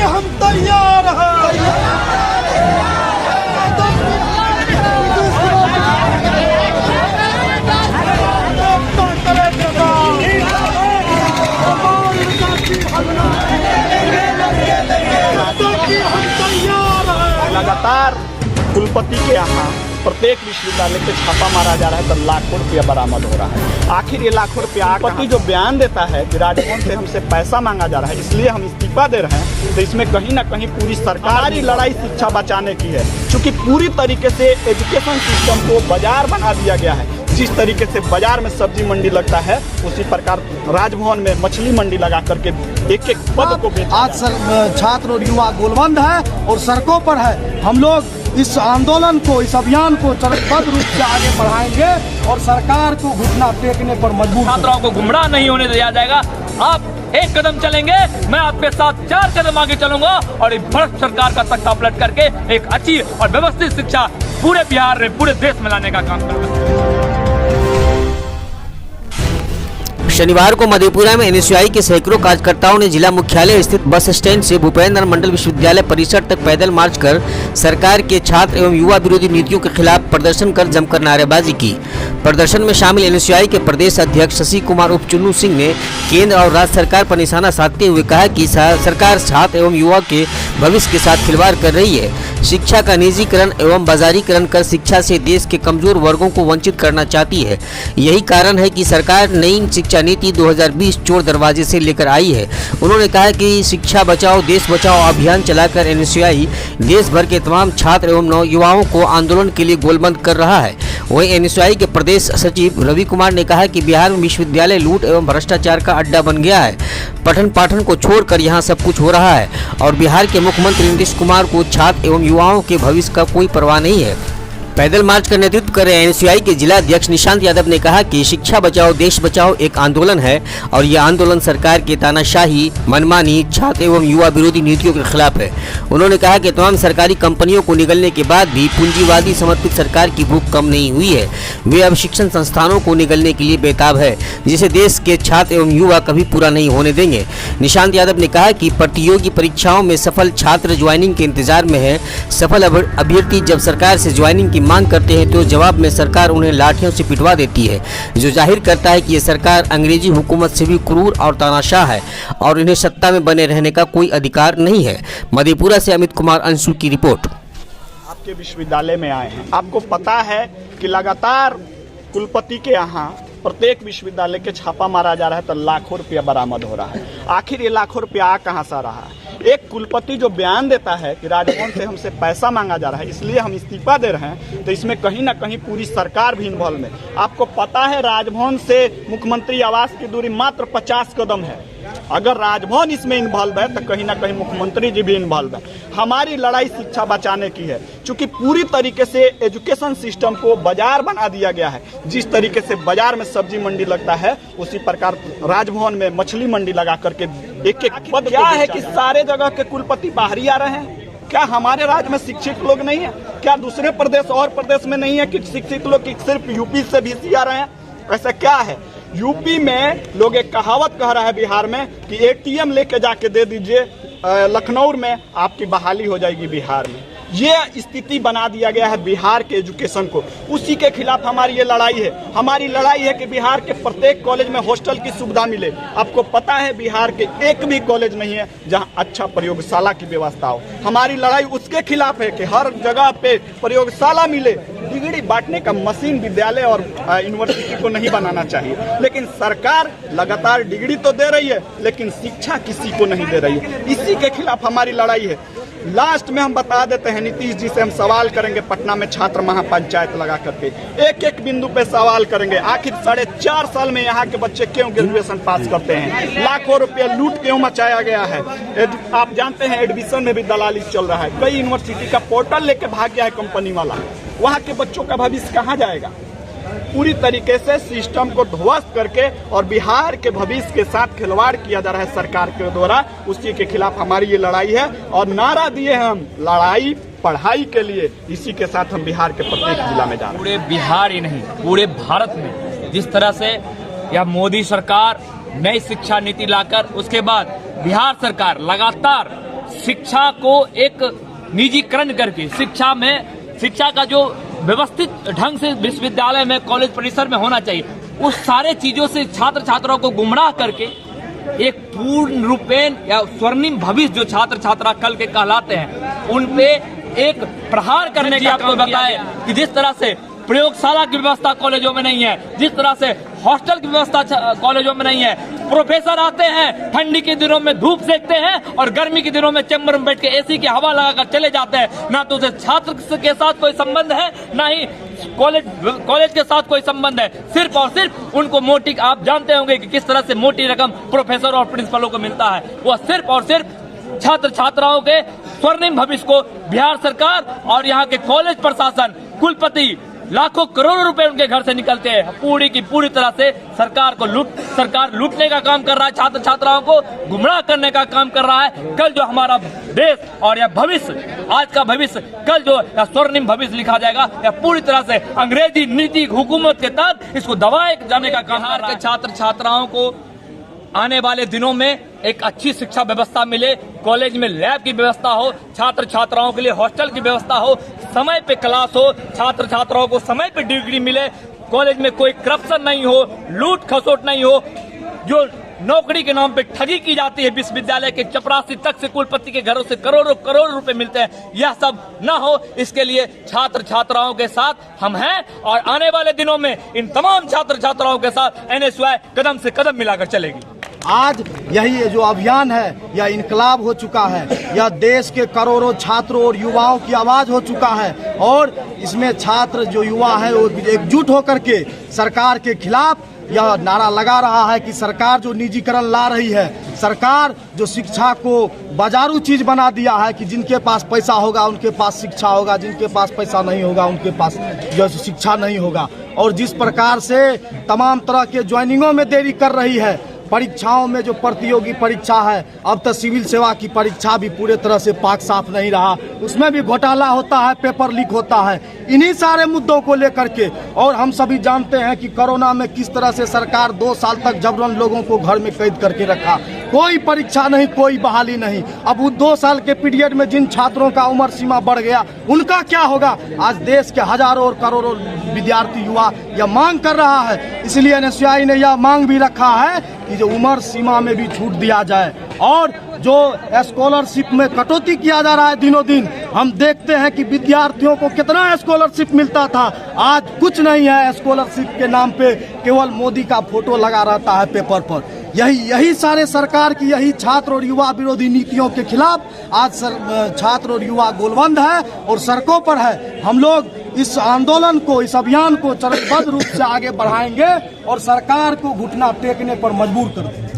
हम तैयार हैं। लगातार कुलपति के यहाँ प्रत्येक विश्वविद्यालय पे छापा मारा जा रहा है तो लाखों रुपया बरामद हो रहा है। आखिर ये लाखों रुपया कुलपति जो बयान देता है कि राजभवन से हमसे पैसा मांगा जा रहा है इसलिए हम इस्तीफा दे रहे हैं, तो इसमें कहीं ना कहीं पूरी सरकारी लड़ाई शिक्षा बचाने की है। क्योंकि पूरी तरीके से एजुकेशन सिस्टम को बाजार बना दिया गया है। जिस तरीके से बाजार में सब्जी मंडी लगता है उसी प्रकार राजभवन में मछली मंडी लगा करके एक एक पद को आज छात्र और युवा गोलबंद है और सड़कों पर है। हम लोग इस आंदोलन को, इस अभियान को चरणबद्ध रूप से आगे बढ़ाएंगे और सरकार को घुटना टेकने पर मजबूर। छात्रों को गुमराह नहीं होने दिया जाएगा। आप एक कदम चलेंगे, मैं आपके साथ 4 कदम आगे चलूंगा और इस भ्रष्ट सरकार का तख्ता पलट करके एक अच्छी और व्यवस्थित शिक्षा पूरे बिहार में, पूरे देश में लाने का काम करूंगा। शनिवार को मधेपुरा में एनएसयूआई के सैकड़ों कार्यकर्ताओं ने जिला मुख्यालय स्थित बस स्टैंड से भूपेंद्र मंडल विश्वविद्यालय परिसर तक पैदल मार्च कर सरकार के छात्र एवं युवा विरोधी नीतियों के खिलाफ प्रदर्शन कर जमकर नारेबाजी की। प्रदर्शन में शामिल एनएसयूआई के प्रदेश अध्यक्ष शशि कुमार उर्फ चुन्नू सिंह ने केंद्र और राज्य सरकार पर निशाना साधते हुए कहा कि सरकार छात्र एवं युवा के भविष्य के साथ खिलवाड़ कर रही है। शिक्षा का निजीकरण एवं बाजारीकरण कर शिक्षा से देश के कमजोर वर्गों को वंचित करना चाहती है। यही कारण है कि सरकार नई शिक्षा नीति 2020 चोर दरवाजे से लेकर आई है। उन्होंने कहा कि शिक्षा बचाओ देश बचाओ अभियान चलाकर एनएसयूआई देश भर के तमाम छात्र एवं युवाओं को आंदोलन के लिए गोलबंद कर रहा है। वहीं एनएसयूआई के प्रदेश सचिव रवि कुमार ने कहा कि बिहार में विश्वविद्यालय लूट एवं भ्रष्टाचार का अड्डा बन गया है। पठन पाठन को छोड़कर यहाँ सब कुछ हो रहा है और बिहार के मुख्यमंत्री नीतीश कुमार को छात्र एवं युवाओं के भविष्य का कोई परवाह नहीं है। पैदल मार्च का नेतृत्व कर रहे एनएसयूआई के जिला अध्यक्ष निशांत यादव ने कहा कि शिक्षा बचाओ देश बचाओ एक आंदोलन है और यह आंदोलन सरकार की तानाशाही, मनमानी, छात्र एवं युवा विरोधी नीतियों के खिलाफ है। उन्होंने कहा कि तमाम सरकारी कंपनियों को निगलने के बाद भी पूंजीवादी समर्पित सरकार की भूख कम नहीं हुई है। वे अब शिक्षण संस्थानों को निगलने के लिए बेताब है, जिसे देश के छात्र एवं युवा कभी पूरा नहीं होने देंगे। निशांत यादव ने कहा कि प्रतियोगी परीक्षाओं में सफल छात्र ज्वाइनिंग के इंतजार में है। सफल अभ्यर्थी जब सरकार से ज्वाइनिंग की मांग करते हैं तो जवाब में सरकार उन्हें लाठियों से पिटवा देती है, जो जाहिर करता है कि ये सरकार अंग्रेजी हुकूमत से भी क्रूर और तानाशाह है और इन्हें सत्ता में बने रहने का कोई अधिकार नहीं है। मधेपुरा से अमित कुमार अंशु की रिपोर्ट। आपके विश्वविद्यालय में आए हैं, आपको पता है कि लगातार कुलपति के यहाँ प्रत्येक विश्वविद्यालय के छापा मारा जा रहा है तो लाखों रुपया बरामद हो रहा है। आखिर ये लाखों रुपया आ कहाँ से रहा है? एक कुलपति जो बयान देता है कि राजभवन से हमसे पैसा मांगा जा रहा है इसलिए हम इस्तीफा दे रहे हैं, तो इसमें कहीं ना कहीं पूरी सरकार भी इन्वॉल्व है। आपको पता है राजभवन से मुख्यमंत्री आवास की दूरी मात्र 50 कदम है। अगर राजभवन इसमें इन्वॉल्व है तो कहीं ना कहीं मुख्यमंत्री जी भी इन्वॉल्व है। हमारी लड़ाई शिक्षा बचाने की है, क्योंकि पूरी तरीके से एजुकेशन सिस्टम को बाजार बना दिया गया है। जिस तरीके से बाजार में सब्जी मंडी लगता है उसी प्रकार राजभवन में मछली मंडी लगा करके एक एक पद। क्या है कि सारे जगह के कुलपति बाहरी आ रहे हैं? क्या हमारे राज्य में शिक्षित लोग नहीं है? क्या दूसरे प्रदेश और प्रदेश में नहीं है कि शिक्षित लोग की सिर्फ यूपी से भी आ रहे हैं? ऐसा क्या है? यूपी में लोग एक कहावत कह रहा है बिहार में कि एटीएम लेके जाके दे दीजिए लखनऊ में, आपकी बहाली हो जाएगी बिहार में। ये स्थिति बना दिया गया है बिहार के एजुकेशन को। उसी के खिलाफ हमारी ये लड़ाई है। हमारी लड़ाई है कि बिहार के प्रत्येक कॉलेज में हॉस्टल की सुविधा मिले। आपको पता है बिहार के एक भी कॉलेज नहीं है जहां अच्छा प्रयोगशाला की व्यवस्था हो। हमारी लड़ाई उसके खिलाफ है कि हर जगह पे प्रयोगशाला मिले। डिग्री बांटने का मशीन विद्यालय और यूनिवर्सिटी को नहीं बनाना चाहिए, लेकिन सरकार लगातार डिग्री तो दे रही है लेकिन शिक्षा किसी को नहीं दे रही है। इसी के खिलाफ हमारी लड़ाई है। लास्ट में हम बता देते हैं, नीतीश जी से हम सवाल करेंगे पटना में छात्र महापंचायत लगा करके एक एक बिंदु पे सवाल करेंगे। आखिर 4.5 साल में यहाँ के बच्चे क्यों ग्रेजुएशन पास करते हैं? लाखों रुपया लूट क्यों मचाया गया है? आप जानते हैं एडमिशन में भी दलाली चल रहा है। कई यूनिवर्सिटी का पोर्टल लेके भाग गया है कंपनी वाला। वहाँ के बच्चों का भविष्य कहाँ जाएगा? पूरी तरीके से सिस्टम को ध्वस्त करके और बिहार के भविष्य के साथ खिलवाड़ किया जा रहा है सरकार के द्वारा। उसी के खिलाफ हमारी ये लड़ाई है और नारा दिए हम लड़ाई पढ़ाई के लिए। इसी के साथ हम बिहार के प्रत्येक जिला में जा रहे हैं। पूरे बिहार ही नहीं पूरे भारत में जिस तरह से यह मोदी सरकार नई शिक्षा नीति लाकर उसके बाद बिहार सरकार लगातार शिक्षा को एक निजीकरण करके शिक्षा का जो व्यवस्थित ढंग से विश्वविद्यालय में कॉलेज परिसर में होना चाहिए, उस सारे चीजों से छात्र छात्राओं को गुमराह करके एक पूर्ण रूपेण या स्वर्णिम भविष्य जो छात्र छात्रा कल के कहलाते हैं उन पे एक प्रहार करने का आपको बताए कि जिस तरह से प्रयोगशाला की व्यवस्था कॉलेजों में नहीं है, जिस तरह से हॉस्टल की व्यवस्था कॉलेजों में नहीं है, प्रोफेसर आते हैं ठंडी के दिनों में धूप सेकते हैं और गर्मी के दिनों में चैम्बर में बैठ के एसी की हवा लगाकर चले जाते हैं। ना तो उसे छात्र के साथ कोई संबंध है, ना ही कॉलेज के साथ कोई संबंध है। सिर्फ और सिर्फ उनको मोटी, आप जानते होंगे कि किस तरह से मोटी रकम प्रोफेसर और प्रिंसिपलों को मिलता है। वह सिर्फ और सिर्फ छात्र छात्राओं के स्वर्णिम भविष्य को बिहार सरकार और यहाँ के कॉलेज प्रशासन, कुलपति लाखों करोड़ों रुपए उनके घर से निकलते हैं। पूरी की पूरी तरह से सरकार लूटने का काम कर रहा है, छात्र छात्राओं को गुमराह करने का काम कर रहा है। कल जो हमारा देश और यह भविष्य, आज का भविष्य, कल जो स्वर्णिम भविष्य लिखा जाएगा, यह पूरी तरह से अंग्रेजी नीति हुकूमत के तहत इसको दबाए जाने का काम कर रहा है। छात्र छात्राओं को आने वाले दिनों में एक अच्छी शिक्षा व्यवस्था मिले, कॉलेज में लैब की व्यवस्था हो, छात्र छात्राओं के लिए हॉस्टल की व्यवस्था हो, समय पे क्लास हो, छात्र छात्राओं को समय पे डिग्री मिले, कॉलेज में कोई करप्शन नहीं हो, लूट खसोट नहीं हो, जो नौकरी के नाम पे ठगी की जाती है, विश्वविद्यालय के चपरासी तक से कुलपति के घरों से करोड़ों करोड़ रुपए मिलते हैं, यह सब न हो, इसके लिए छात्र छात्राओं के साथ हम हैं और आने वाले दिनों में इन तमाम छात्र छात्राओं के साथ एनएसयूआई कदम से कदम मिलाकर चलेगी। आज यही जो अभियान है यह इनकलाब हो चुका है, यह देश के करोड़ों छात्रों और युवाओं की आवाज हो चुका है और इसमें छात्र जो युवा है वो एकजुट होकर के सरकार के खिलाफ यह नारा लगा रहा है कि सरकार जो निजीकरण ला रही है, सरकार जो शिक्षा को बाजारू चीज बना दिया है कि जिनके पास पैसा होगा उनके पास शिक्षा होगा, जिनके पास पैसा नहीं होगा उनके पास जो शिक्षा नहीं होगा। और जिस प्रकार से तमाम तरह के ज्वाइनिंगों में देरी कर रही है, परीक्षाओं में जो प्रतियोगी परीक्षा है, अब तो सिविल सेवा की परीक्षा भी पूरे तरह से पाक साफ नहीं रहा, उसमें भी घोटाला होता है, पेपर लीक होता है। इन्हीं सारे मुद्दों को लेकर के, और हम सभी जानते हैं कि कोरोना में किस तरह से सरकार 2 साल तक जबरन लोगों को घर में कैद करके रखा, कोई परीक्षा नहीं, कोई बहाली नहीं। अब वो 2 साल के पीरियड में जिन छात्रों का उम्र सीमा बढ़ गया उनका क्या होगा? आज देश के हजारों और करोड़ों विद्यार्थी युवा यह मांग कर रहा है, इसलिए एनएसयूआई ने यह मांग भी रखा है कि जो उम्र सीमा में भी छूट दिया जाए और जो स्कॉलरशिप में कटौती किया जा रहा है दिनों दिन। हम देखते हैं कि विद्यार्थियों को कितना स्कॉलरशिप मिलता था, आज कुछ नहीं है। स्कॉलरशिप के नाम पे केवल मोदी का फोटो लगा रहता है पेपर पर। यही सारे सरकार की यही छात्र और युवा विरोधी नीतियों के खिलाफ आज छात्र और युवा गोलबंद है और सड़कों पर है। हम लोग इस आंदोलन को, इस अभियान को चरणबद्ध रूप से आगे बढ़ाएंगे और सरकार को घुटना टेकने पर मजबूर कर देंगे।